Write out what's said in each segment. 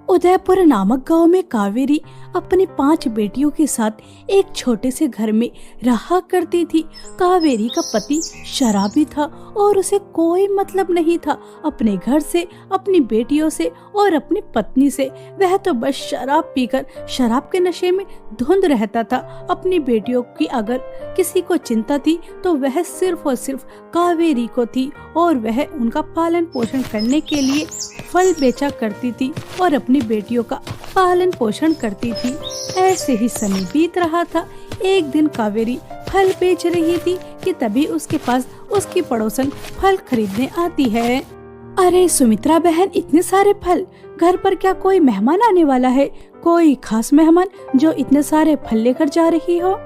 उदयपुर नामक गांव में कावेरी अपनी 5 बेटियों के साथ एक छोटे से घर में रहा करती थी। कावेरी का पति शराबी था और उसे कोई मतलब नहीं था अपने घर से, अपनी बेटियों से और अपनी पत्नी से। वह तो बस शराब पीकर शराब के नशे में धुंध रहता था। अपनी बेटियों की अगर किसी को चिंता थी तो वह सिर्फ और सिर्फ कावेरी को थी और वह उनका पालन पोषण करने के लिए फल बेचा करती थी और अपनी बेटियों का पालन पोषण करती थी। ऐसे ही समय बीत रहा था। एक दिन कावेरी फल बेच रही थी कि तभी उसके पास उसकी पड़ोसन फल खरीदने आती है। अरे सुमित्रा बहन, इतने सारे फल, घर पर क्या कोई मेहमान आने वाला है? कोई खास मेहमान जो इतने सारे फल लेकर जा रही हो?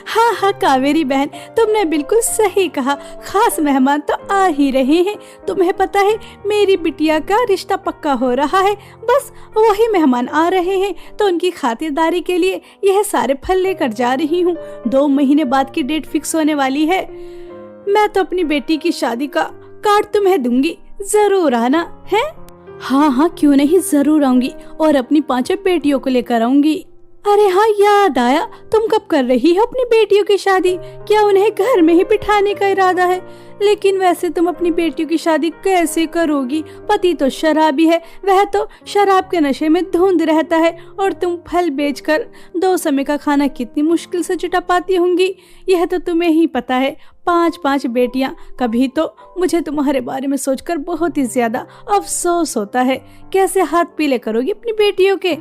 हाँ हाँ कावेरी बहन, तुमने बिल्कुल सही कहा, खास मेहमान तो आ ही रहे हैं। तुम्हें पता है मेरी बिटिया का रिश्ता पक्का हो रहा है, बस वही मेहमान आ रहे हैं तो उनकी खातिरदारी के लिए यह सारे फल लेकर जा रही हूँ। 2 महीने बाद की डेट फिक्स होने वाली है। मैं तो अपनी बेटी की शादी का कार्ड तुम्हें दूंगी, जरूर आना है। हाँ हाँ क्यों नहीं, जरूर आऊंगी और अपनी 5 बेटियों को लेकर आऊंगी। अरे हाँ याद आया, तुम कब कर रही हो अपनी बेटियों की शादी? क्या उन्हें घर में ही बिठाने का इरादा है? लेकिन वैसे तुम अपनी बेटियों की शादी कैसे करोगी? पति तो शराबी है, वह तो शराब के नशे में धुंध रहता है और तुम फल बेचकर 2 समय का खाना कितनी मुश्किल से जुटा पाती होंगी, यह तो तुम्हें ही पता है। 5 बेटियां, कभी तो मुझे तुम्हारे बारे में सोचकर बहुत ही ज्यादा अफसोस होता है। कैसे हाथ पीले करोगी अपनी बेटियों के?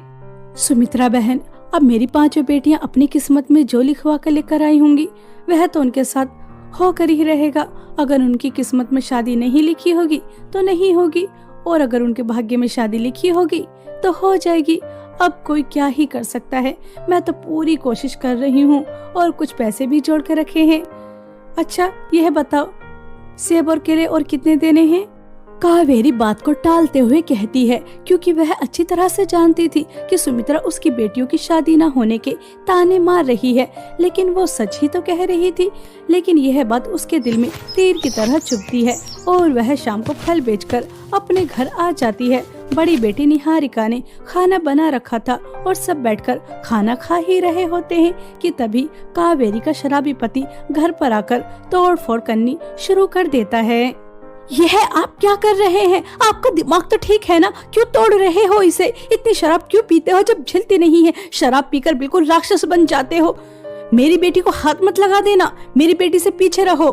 सुमित्रा बहन, अब मेरी 5 बेटियां अपनी किस्मत में जो लिखवा कर लेकर आई होंगी वह तो उनके साथ होकर ही रहेगा। अगर उनकी किस्मत में शादी नहीं लिखी होगी तो नहीं होगी और अगर उनके भाग्य में शादी लिखी होगी तो हो जाएगी। अब कोई क्या ही कर सकता है। मैं तो पूरी कोशिश कर रही हूँ और कुछ पैसे भी जोड़ के रखे हैं। अच्छा यह बताओ, सेब और केले और कितने देने हैं? कावेरी बात को टालते हुए कहती है क्योंकि वह अच्छी तरह से जानती थी कि सुमित्रा उसकी बेटियों की शादी न होने के ताने मार रही है, लेकिन वो सच ही तो कह रही थी। लेकिन यह बात उसके दिल में तीर की तरह चुभती है और वह शाम को फल बेचकर अपने घर आ जाती है। बड़ी बेटी निहारिका ने खाना बना रखा था और सब बैठकर खाना खा ही रहे होते हैं कि तभी कावेरी का शराबी पति घर पर आकर तोड़ फोड़ करनी शुरू कर देता है। यह आप क्या कर रहे हैं? आपका दिमाग तो ठीक है ना? क्यों तोड़ रहे हो इसे? इतनी शराब क्यों पीते हो जब झिलती नहीं है? शराब पीकर बिल्कुल राक्षस बन जाते हो। मेरी बेटी को हाथ मत लगा देना, मेरी बेटी से पीछे रहो।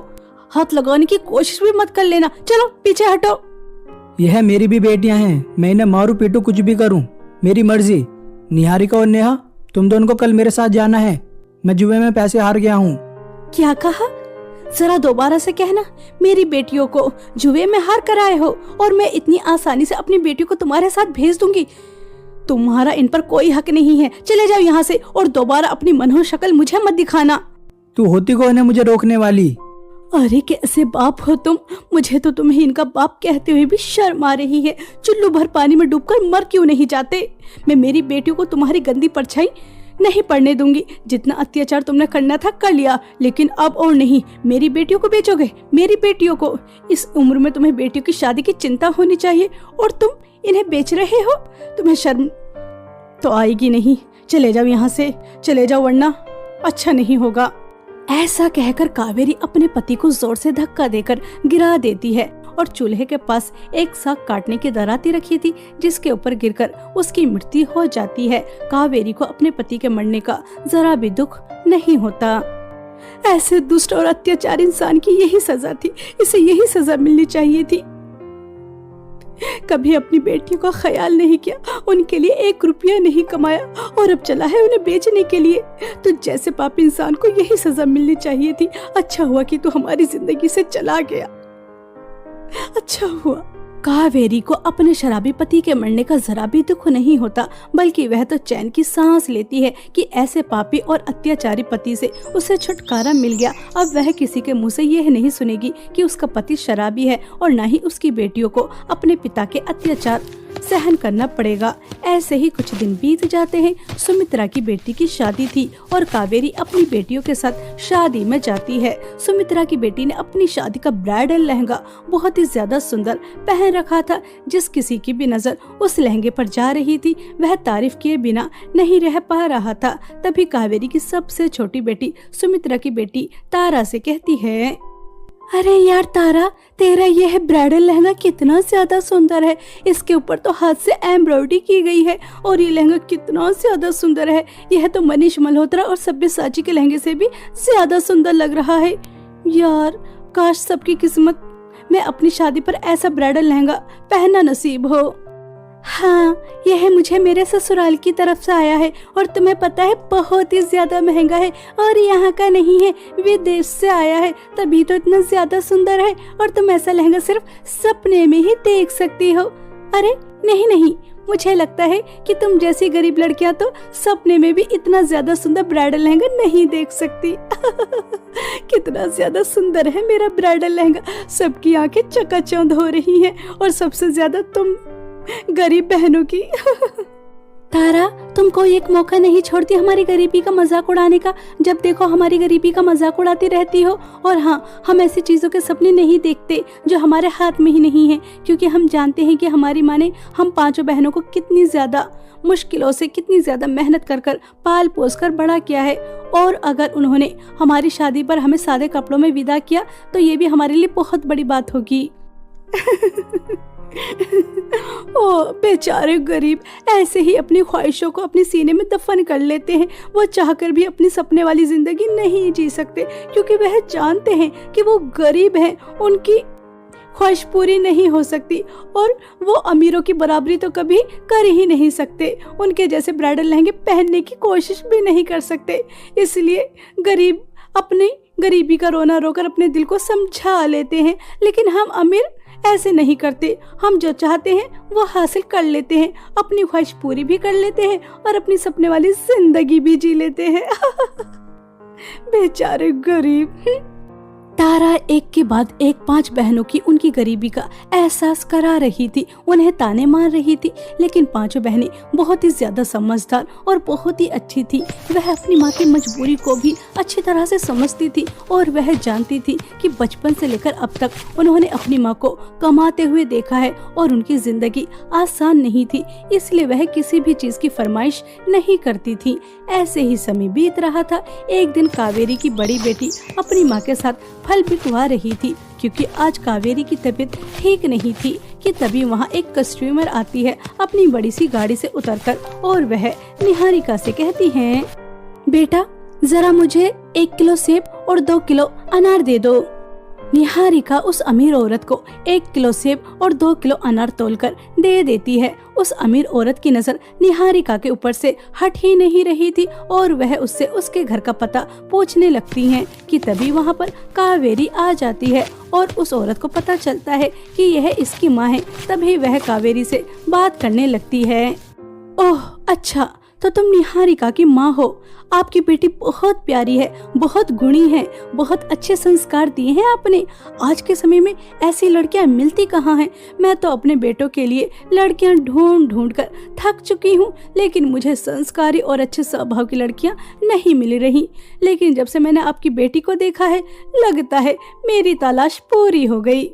हाथ लगाने की कोशिश भी मत कर लेना। चलो पीछे हटो। यह मेरी भी बेटियां हैं, मैं इन्हें मारू पीटू कुछ भी करूं, मेरी मर्जी। निहारिका और नेहा, तुम दोनों को कल मेरे साथ जाना है। मैं जुए में पैसे हार गया हूँ। क्या कहा? जरा दोबारा से कहना। मेरी बेटियों को जुए में हार कर आए हो और मैं इतनी आसानी से अपनी बेटियों को तुम्हारे साथ भेज दूंगी? तुम्हारा इन पर कोई हक नहीं है। चले जाओ यहाँ से और दोबारा अपनी मनहूस शक्ल मुझे मत दिखाना। तू होती कौन है मुझे रोकने वाली? अरे कैसे बाप हो तुम? मुझे तो तुम्हें इनका बाप कहते हुए भी शर्म आ रही है। चुल्लू भर पानी में डूबकर मर क्यों नहीं जाते? मैं मेरी बेटियों को तुम्हारी गंदी परछाई नहीं पड़ने दूंगी। जितना अत्याचार तुमने करना था कर लिया, लेकिन अब और नहीं। मेरी बेटियों को बेचोगे? मेरी बेटियों को? इस उम्र में तुम्हें बेटियों की शादी की चिंता होनी चाहिए और तुम इन्हें बेच रहे हो। तुम्हें शर्म तो आएगी नहीं। चले जाओ यहाँ से, चले जाओ वरना अच्छा नहीं होगा। ऐसा कहकर कावेरी अपने पति को जोर से धक्का देकर गिरा देती है और चूल्हे के पास एक साग काटने की दराती रखी थी जिसके ऊपर गिरकर उसकी मृत्यु हो जाती है। कावेरी को अपने पति के मरने का जरा भी दुख नहीं होता। ऐसे दुष्ट और अत्याचार इंसान की यही सजा थी, इसे यही सजा मिलनी चाहिए थी। कभी अपनी बेटियों का ख्याल नहीं किया, उनके लिए 1 रुपया नहीं कमाया और अब चला है उन्हें बेचने के लिए। तो जैसे पापी इंसान को यही सजा मिलनी चाहिए थी। अच्छा हुआ कि तू हमारी जिंदगी से चला गया, अच्छा हुआ। कावेरी को अपने शराबी पति के मरने का जरा भी दुख नहीं होता, बल्कि वह तो चैन की सांस लेती है कि ऐसे पापी और अत्याचारी पति से उसे छुटकारा मिल गया। अब वह किसी के मुंह से यह नहीं सुनेगी कि उसका पति शराबी है और न ही उसकी बेटियों को अपने पिता के अत्याचार सहन करना पड़ेगा। ऐसे ही कुछ दिन बीत जाते हैं। सुमित्रा की बेटी की शादी थी और कावेरी अपनी बेटियों के साथ शादी में जाती है। सुमित्रा की बेटी ने अपनी शादी का ब्राइडल लहंगा बहुत ही ज्यादा सुंदर पहन रखा था। जिस किसी की भी नजर उस लहंगे पर जा रही थी वह तारीफ किए बिना नहीं रह पा रहा था। तभी कावेरी की सबसे छोटी बेटी सुमित्रा की बेटी तारा से कहती है, अरे यार तारा, तेरा यह ब्राइडल लहंगा कितना ज्यादा सुंदर है। इसके ऊपर तो हाथ से एम्ब्रॉयडरी की गई है और ये लहंगा कितना ज्यादा सुंदर है। यह तो मनीष मल्होत्रा और सब्यसाची के लहंगे से भी ज्यादा सुंदर लग रहा है। यार काश सबकी किस्मत में अपनी शादी पर ऐसा ब्राइडल लहंगा पहनना नसीब हो। हाँ, यह मुझे मेरे ससुराल की तरफ से आया है और तुम्हें पता है बहुत ही ज्यादा महंगा है और यहाँ का नहीं है, विदेश से आया है, तभी तो इतना ज्यादा सुंदर है और तुम ऐसा लहंगा सिर्फ सपने में ही देख सकती हो। अरे नहीं नहीं, मुझे लगता है कि तुम जैसी गरीब लड़कियां तो सपने में भी इतना ज्यादा सुंदर ब्राइडल लहंगा नहीं देख सकती। कितना ज्यादा सुंदर है मेरा ब्राइडल लहंगा, सबकी आंखें चकाचौंध हो रही हैं और सबसे ज्यादा तुम गरीब बहनों की। तारा, तुम कोई एक मौका नहीं छोड़ती हमारी गरीबी का मजाक उड़ाने का। जब देखो हमारी गरीबी का मजाक उड़ाती रहती हो। और हाँ, हम ऐसी चीजों के सपने नहीं देखते जो हमारे हाथ में ही नहीं है, क्योंकि हम जानते हैं कि हमारी माँ ने हम पांचों बहनों को कितनी ज्यादा मुश्किलों से, कितनी ज्यादा मेहनत कर कर पाल पोस कर बड़ा किया है। और अगर उन्होंने हमारी शादी पर हमें सादे कपड़ों में विदा किया तो ये भी हमारे लिए बहुत बड़ी बात होगी। ओ बेचारे गरीब ऐसे ही अपनी ख्वाहिशों को अपने सीने में दफन कर लेते हैं। वो चाहकर भी अपनी सपने वाली जिंदगी नहीं जी सकते, क्योंकि वह जानते हैं कि वो गरीब हैं, उनकी ख्वाहिश पूरी नहीं हो सकती और वो अमीरों की बराबरी तो कभी कर ही नहीं सकते। उनके जैसे ब्राइडल लहंगे पहनने की कोशिश भी नहीं कर सकते। इसलिए गरीब अपनी गरीबी का रोना रोकर अपने दिल को समझा लेते हैं। लेकिन हम अमीर ऐसे नहीं करते। हम जो चाहते हैं वो हासिल कर लेते हैं, अपनी ख्वाहिश पूरी भी कर लेते हैं और अपनी सपने वाली जिंदगी भी जी लेते हैं। बेचारे गरीब। तारा एक के बाद एक पांच बहनों की उनकी गरीबी का एहसास करा रही थी, उन्हें ताने मार रही थी। लेकिन पांचों बहनें बहुत ही ज्यादा समझदार और बहुत ही अच्छी थी। वह अपनी माँ की मजबूरी को भी अच्छी तरह से समझती थी और वह जानती थी कि बचपन से लेकर अब तक उन्होंने अपनी माँ को कमाते हुए देखा है और उनकी जिंदगी आसान नहीं थी, इसलिए वह किसी भी चीज की फरमाइश नहीं करती थी। ऐसे ही समय बीत रहा था। एक दिन कावेरी की बड़ी बेटी अपनी माँ के साथ फल बिकवा रही थी, क्योंकि आज कावेरी की तबीयत ठीक नहीं थी कि तभी वहाँ एक कस्टमर आती है अपनी बड़ी सी गाड़ी से उतरकर और वह निहारिका से कहती है, बेटा जरा मुझे 1 किलो सेब और 2 किलो अनार दे दो। निहारिका उस अमीर औरत को 1 किलो सेब और 2 किलो अनार तोलकर दे देती है। उस अमीर औरत की नजर निहारिका के ऊपर से हट ही नहीं रही थी और वह उससे उसके घर का पता पूछने लगती हैं कि तभी वहाँ पर कावेरी आ जाती है और उस औरत को पता चलता है कि यह इसकी माँ है। तभी वह कावेरी से बात करने लगती है। ओह अच्छा, तो तुम निहारिका की माँ हो। आपकी बेटी बहुत प्यारी है, बहुत गुणी है, बहुत अच्छे संस्कार दिए हैं आपने। आज के समय में ऐसी लड़कियां मिलती कहाँ हैं? मैं तो अपने बेटों के लिए लड़कियां ढूंढ ढूंढ कर थक चुकी हूँ, लेकिन मुझे संस्कारी और अच्छे स्वभाव की लड़कियां नहीं मिल रही। लेकिन जब से मैंने आपकी बेटी को देखा है, लगता है मेरी तलाश पूरी हो गई।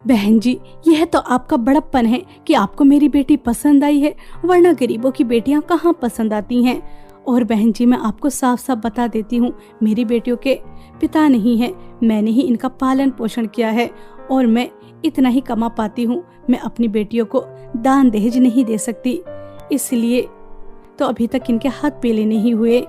बहन जी, यह तो आपका बड़प्पन है कि आपको मेरी बेटी पसंद आई है, वरना गरीबों की बेटियां कहाँ पसंद आती हैं। और बहन जी, मैं आपको साफ साफ बता देती हूँ, मेरी बेटियों के पिता नहीं है, मैंने ही इनका पालन पोषण किया है और मैं इतना ही कमा पाती हूँ। मैं अपनी बेटियों को दान दहेज नहीं दे सकती, इसलिए तो अभी तक इनके हाथ पीले नहीं हुए।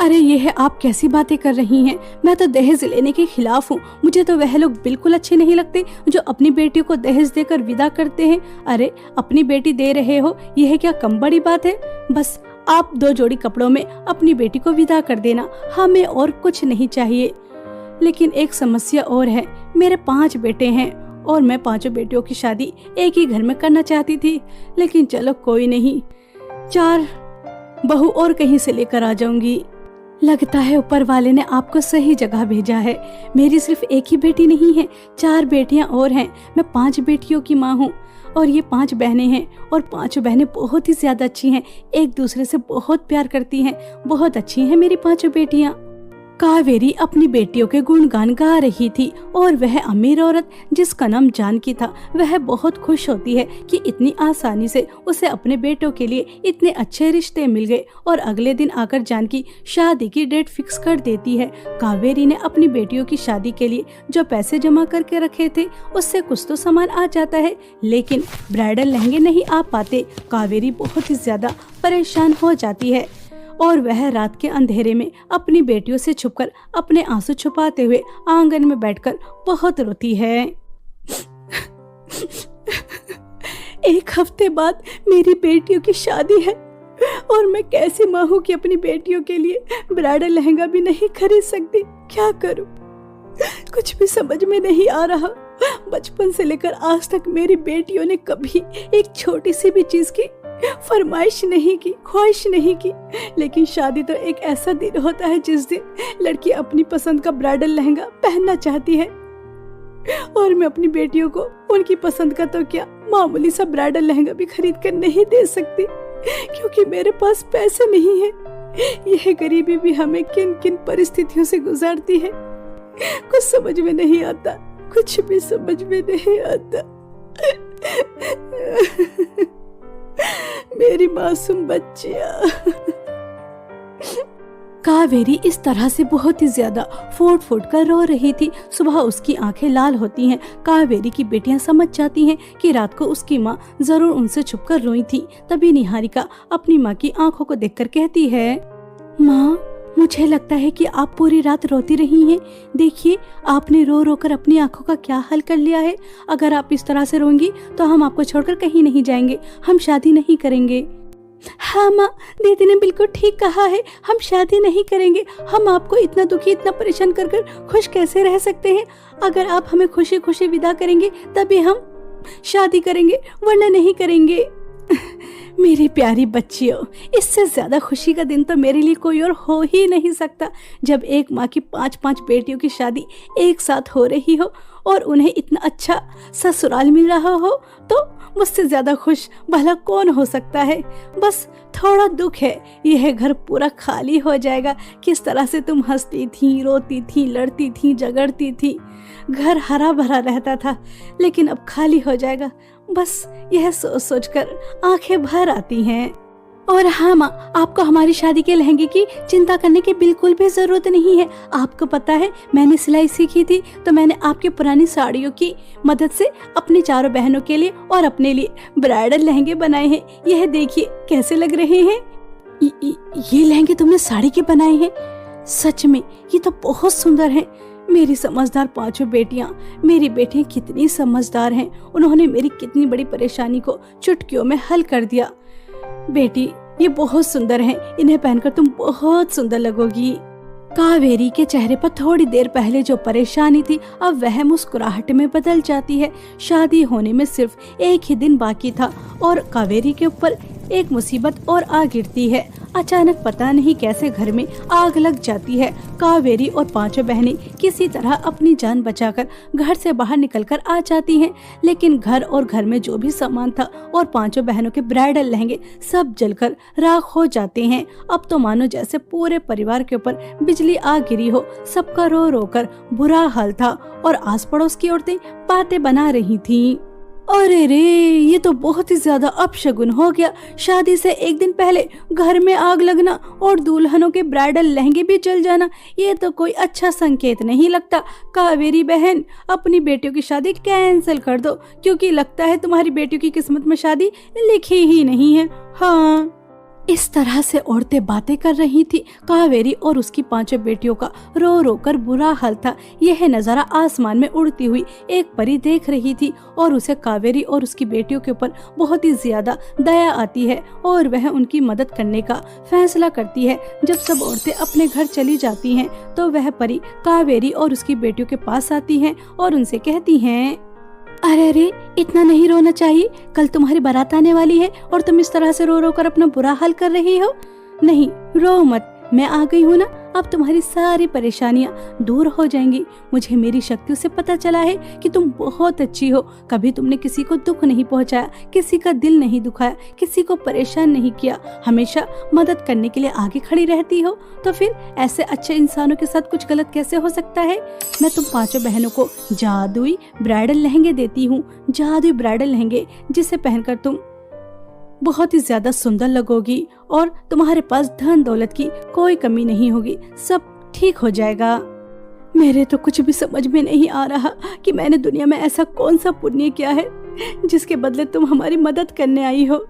अरे यह आप कैसी बातें कर रही हैं? मैं तो दहेज लेने के खिलाफ हूँ। मुझे तो वह लोग बिल्कुल अच्छे नहीं लगते जो अपनी बेटी को दहेज देकर विदा करते हैं। अरे अपनी बेटी दे रहे हो, यह क्या कम बड़ी बात है? बस आप 2 जोड़ी कपड़ों में अपनी बेटी को विदा कर देना, हमें और कुछ नहीं चाहिए। लेकिन एक समस्या और है, मेरे 5 बेटे हैं और मैं 5 बेटियों की शादी एक ही घर में करना चाहती थी। लेकिन चलो कोई नहीं, 4 बहू और कहीं से लेकर आ जाऊंगी। लगता है ऊपर वाले ने आपको सही जगह भेजा है। मेरी सिर्फ एक ही बेटी नहीं है, 4 बेटियां और हैं। मैं 5 बेटियों की माँ हूँ और ये 5 बहनें हैं और 5 बहनें बहुत ही ज्यादा अच्छी हैं, एक दूसरे से बहुत प्यार करती हैं, बहुत अच्छी हैं मेरी 5 बेटियां। कावेरी अपनी बेटियों के गुणगान गा रही थी और वह अमीर औरत जिसका नाम जानकी था वह बहुत खुश होती है कि इतनी आसानी से उसे अपने बेटों के लिए इतने अच्छे रिश्ते मिल गए और अगले दिन आकर जानकी शादी की डेट फिक्स कर देती है। कावेरी ने अपनी बेटियों की शादी के लिए जो पैसे जमा करके रखे थे उससे कुछ तो सामान आ जाता है, लेकिन ब्राइडल लहंगे नहीं आ पाते। कावेरी बहुत ही ज्यादा परेशान हो जाती है और वह रात के अंधेरे में अपनी बेटियों से छुपकर अपने आंसू छुपाते हुए आंगन में बैठकर बहुत रोती है। एक हफ्ते बाद मेरी बेटियों की शादी है और मैं कैसी माँ हूँ कि अपनी बेटियों के लिए ब्राइडल लहंगा भी नहीं खरीद सकती। क्या करूँ, कुछ भी समझ में नहीं आ रहा। बचपन से लेकर आज तक मेरी बेटियों ने कभी एक छोटी सी भी चीज की फरमाइश नहीं की, ख्वाहिश नहीं की, लेकिन शादी तो एक ऐसा दिन होता है जिस दिन लड़की अपनी पसंद का ब्राइडल लहंगा पहनना चाहती है और मैं अपनी बेटियों को उनकी पसंद का तो क्या मामूली सा ब्राइडल लहंगा भी खरीद कर नहीं दे सकती क्योंकि मेरे पास पैसे नहीं है। यह गरीबी भी हमें किन किन परिस्थितियों से गुजारती है, कुछ समझ में नहीं आता, कुछ भी समझ में नहीं आता। मेरी मासूम बच्चियां। कावेरी इस तरह से बहुत ही ज्यादा फूट फूट कर रो रही थी। सुबह उसकी आंखें लाल होती हैं। कावेरी की बेटियां समझ जाती हैं कि रात को उसकी माँ जरूर उनसे छुपकर रोई थी। तभी निहारिका अपनी माँ की आंखों को देखकर कहती है, माँ मुझे लगता है कि आप पूरी रात रोती रही हैं। देखिए आपने रो रो कर अपनी आंखों का क्या हाल कर लिया है। अगर आप इस तरह से रोंगी तो हम आपको छोड़कर कहीं नहीं जाएंगे, हम शादी नहीं करेंगे। हाँ माँ, दीदी ने बिल्कुल ठीक कहा है, हम शादी नहीं करेंगे। हम आपको इतना दुखी, इतना परेशान कर कर खुश कैसे रह सकते हैं। अगर आप हमें खुशी खुशी विदा करेंगे तभी हम शादी करेंगे, वरना नहीं करेंगे। मेरी प्यारी बच्चियों, इससे ज्यादा खुशी का दिन तो मेरे लिए कोई और हो ही नहीं सकता। जब एक माँ की 5-5 बेटियों की शादी एक साथ हो रही हो और उन्हें इतना अच्छा ससुराल मिल रहा हो तो मुझसे ज्यादा खुश भला कौन हो सकता है। बस थोड़ा दुख है, यह घर पूरा खाली हो जाएगा। किस तरह से तुम हंसती थी, रोती थी, लड़ती थी, झगड़ती थी, घर हरा भरा रहता था, लेकिन अब खाली हो जाएगा। बस यह सोच सोच कर आंखें भर आती हैं। और हाँ माँ, आपको हमारी शादी के लहंगे की चिंता करने की बिल्कुल भी जरूरत नहीं है। आपको पता है मैंने सिलाई सीखी थी तो मैंने आपकी पुरानी साड़ियों की मदद से अपनी 4 बहनों के लिए और अपने लिए ब्राइडल लहंगे बनाए हैं। यह देखिए कैसे लग रहे हैं। ये लहंगे तुमने साड़ी के बनाए हैं? सच में ये तो बहुत सुंदर है। मेरी समझदार 5 बेटियां, मेरी बेटियां कितनी समझदार हैं। उन्होंने मेरी कितनी बड़ी परेशानी को चुटकियों में हल कर दिया। बेटी ये बहुत सुंदर हैं, इन्हें पहनकर तुम बहुत सुंदर लगोगी। कावेरी के चेहरे पर थोड़ी देर पहले जो परेशानी थी अब वह मुस्कुराहट में बदल जाती है। शादी होने में सिर्फ एक ही दिन बाकी था और कावेरी के ऊपर एक मुसीबत और आ गिरती है। अचानक पता नहीं कैसे घर में आग लग जाती है। कावेरी और 5 बहनें किसी तरह अपनी जान बचाकर घर से बाहर निकलकर आ जाती हैं, लेकिन घर और घर में जो भी सामान था और 5 बहनों के ब्राइडल लहंगे सब जलकर राख हो जाते हैं। अब तो मानो जैसे पूरे परिवार के ऊपर बिजली आ गिरी हो। सबका रो रो कर बुरा हाल था और आस पड़ोस की औरतें बातें बना रही थीं। अरे रे, ये तो बहुत ही ज्यादा अपशगुन हो गया। शादी से एक दिन पहले घर में आग लगना और दुल्हनों के ब्राइडल लहंगे भी जल जाना, ये तो कोई अच्छा संकेत नहीं लगता। कावेरी बहन, अपनी बेटियों की शादी कैंसिल कर दो, क्योंकि लगता है तुम्हारी बेटियों की किस्मत में शादी लिखी ही नहीं है। हाँ, इस तरह से औरतें बातें कर रही थी। कावेरी और उसकी 5 बेटियों का रो रो कर बुरा हाल था। यह नजारा आसमान में उड़ती हुई एक परी देख रही थी और उसे कावेरी और उसकी बेटियों के ऊपर बहुत ही ज्यादा दया आती है और वह उनकी मदद करने का फैसला करती है। जब सब औरतें अपने घर चली जाती हैं तो वह परी कावेरी और उसकी बेटियों के पास आती है और उनसे कहती हैं, अरे अरे, इतना नहीं रोना चाहिए। कल तुम्हारी बारात आने वाली है और तुम इस तरह से रो रो कर अपना बुरा हाल कर रही हो। नहीं, रो मत, मैं आ गई हूँ ना, अब तुम्हारी सारी परेशानियाँ दूर हो जाएंगी। मुझे मेरी शक्तियों से पता चला है कि तुम बहुत अच्छी हो। कभी तुमने किसी को दुख नहीं पहुँचाया, किसी का दिल नहीं दुखाया, किसी को परेशान नहीं किया, हमेशा मदद करने के लिए आगे खड़ी रहती हो। तो फिर ऐसे अच्छे इंसानों के साथ कुछ गलत कैसे हो सकता है। मैं तुम पांचों बहनों को जादुई ब्राइडल लहंगे देती हूँ, जादुई ब्राइडल लहंगे जिसे पहनकर तुम बहुत ही ज्यादा सुंदर लगोगी और तुम्हारे पास धन दौलत की कोई कमी नहीं होगी, सब ठीक हो जाएगा। मेरे तो कुछ भी समझ में नहीं आ रहा कि मैंने दुनिया में ऐसा कौन सा पुण्य किया है जिसके बदले तुम हमारी मदद करने आई हो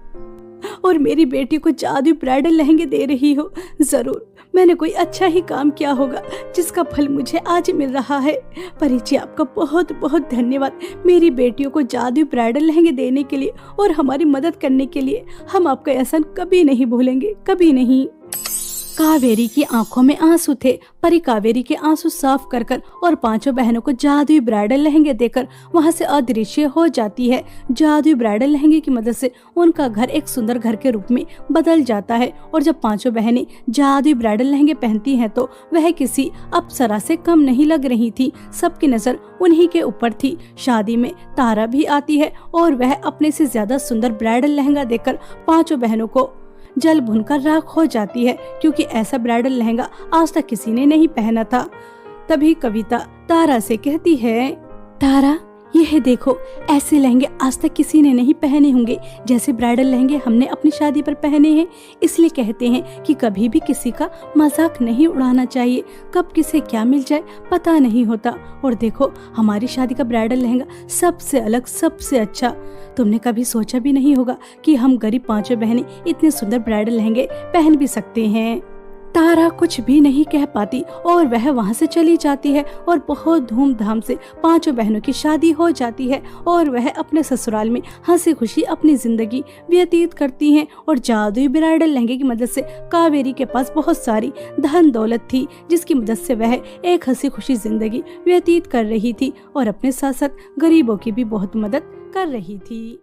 और मेरी बेटी को जादुई ब्राइडल लहंगे दे रही हो। जरूर मैंने कोई अच्छा ही काम किया होगा जिसका फल मुझे आज मिल रहा है। परी जी, आपका बहुत बहुत धन्यवाद मेरी बेटियों को जादुई ब्राइडल लहंगे देने के लिए और हमारी मदद करने के लिए। हम आपका एहसान कभी नहीं भूलेंगे, कभी नहीं। कावेरी की आंखों में आंसू थे। परी कावेरी के आंसू साफ कर कर और पांचों बहनों को जादुई ब्राइडल लहंगे देकर वहां से अदृश्य हो जाती है। जादुई ब्राइडल लहंगे की मदद से उनका घर एक सुंदर घर के रूप में बदल जाता है और जब पांचों बहनें जादुई ब्राइडल लहंगे पहनती हैं तो वह किसी अप्सरा से कम नहीं लग रही थी। सबकी नजर उन्हीं के ऊपर थी। शादी में तारा भी आती है और वह अपने से ज्यादा सुंदर ब्राइडल लहंगा देकर पांचों बहनों को जल भुनकर राख हो जाती है, क्योंकि ऐसा ब्राइडल लहंगा आज तक किसी ने नहीं पहना था। तभी कविता तारा से कहती है, तारा यह देखो, ऐसे लहंगे आज तक किसी ने नहीं पहने होंगे जैसे ब्राइडल लहंगे हमने अपनी शादी पर पहने हैं। इसलिए कहते हैं कि कभी भी किसी का मजाक नहीं उड़ाना चाहिए, कब किसे क्या मिल जाए पता नहीं होता। और देखो, हमारी शादी का ब्राइडल लहंगा सबसे अलग, सबसे अच्छा। तुमने कभी सोचा भी नहीं होगा कि हम गरीब पांचों बहनें इतने सुंदर ब्राइडल लहंगे पहन भी सकते हैं। तारा कुछ भी नहीं कह पाती और वह वहां से चली जाती है और बहुत धूमधाम से पांचों बहनों की शादी हो जाती है और वह अपने ससुराल में हंसी खुशी अपनी जिंदगी व्यतीत करती हैं। और जादुई ब्राइडल लहंगे की मदद से कावेरी के पास बहुत सारी धन दौलत थी, जिसकी मदद से वह एक हंसी खुशी जिंदगी व्यतीत कर रही थी और अपने साथ साथ गरीबों की भी बहुत मदद कर रही थी।